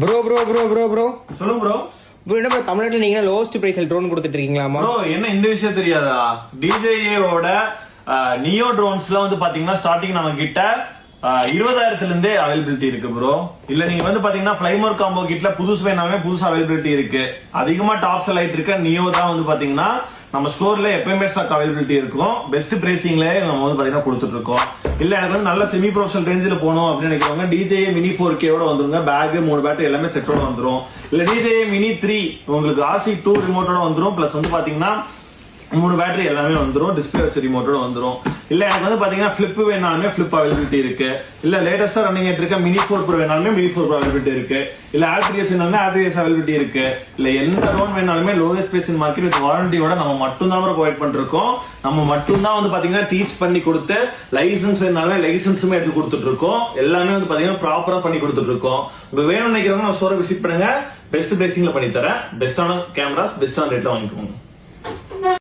Bro bro bro bro bro சொல்லுங்க bro. Bro என்ன bro தமிழ்நாட்டில் நீங்க லோவஸ்ட் பிரைஸ்ல ட்ரோன் கொடுத்துட்டு இருக்கீங்களாமா? ப்ரோ என்ன இந்த விஷயம் தெரியாதா? DJI ஓட நியோ ட்ரோன்ஸ்ல வந்து பாத்தீங்கன்னா ஸ்டார்டிங் நம்ம கிட்ட 20,000 இருந்தே அவைலபிலிட்டி இருக்கு ப்ரோ. இல்ல நீங்க வந்து பாத்தீங்கன்னா ஃபிளைமோர் காம்போ கிட்ல புதுசு வேணாமே புதுசு அவைலபிலிட்டி இருக்கு. அதிகமா டாப் செல் ஆயிட்டு இருக்க நியோ தான் வந்து பாத்தீங்கன்னா நம்ம ஸ்டோர்ல எப்பயுமே ஸ்டாக் அவைலபிலிட்டி இருக்கும். பெஸ்ட் பிரைசிங்ல நம்ம வந்து பாத்தீங்கன்னா கொடுத்துட்டு இருக்கோம். இல்ல எனக்கு வந்து நல்ல செமி ப்ரொஃபஷனல் ரேஞ்சில போகணும் அப்படின்னு நினைக்கிறவங்க DJI மினி 4K ஓட வந்துருங்க. பேக் 3 பேட்டரி எல்லாமே செட்டோட வந்துரும். இல்ல DJI மினி 3 உங்களுக்கு RC2 ரிமோட்டோட வந்துரும். பிளஸ் வந்து பாத்தீங்கன்னா 3 பேட்டரி எல்லாமே வந்துரும். டிஸ்பிளே வச்ச ரிமோட்டோட வந்துரும். இல்ல எனக்கு வந்து பாத்தீங்கன்னா பிளிப் வேணாலுமே பிளிப் அவைலபிலிட்டி இருக்கு. இல்ல லேட்டஸ்டா ரன்னிங் ஆயிட்டு இருக்க மினி 4 Pro வேணாலுமே மினி 4 Pro அவைலபிலிட்டி இருக்கு. இல்ல ஆர்3எஸ் வேணாலுமே ஆர்3எஸ் அவைலபிலிட்டி இருக்கு. இல்ல எந்த ட்ரோன் வேணாலுமே lowest price in market with வாரண்டியோட நம்ம மட்டும் தான் ப்ரொவைட் பண்ணிருக்கோம். நம்ம மட்டும் தான் வந்து பாத்தீங்கன்னா டீச் பண்ணி கொடுத்து லைசன்ஸ் வேணாலுமே லைசன்ஸுமே எடுத்து கொடுத்துட்டு இருக்கோம். எல்லாமே வந்து பாத்தீங்கன்னா ப்ராப்பரா பண்ணி கொடுத்துட்டு இருக்கோம். உங்களுக்கு வேணும்னு நினைக்கிறவங்க நம்ம ஸ்டோரை விசிட் பண்ணுங்க. பெஸ்ட் பிரைசிங்ல பண்ணி தரேன். பெஸ்டான கேமராஸ் பெஸ்டான ரேட்ல வாங்கிக்கோங்க.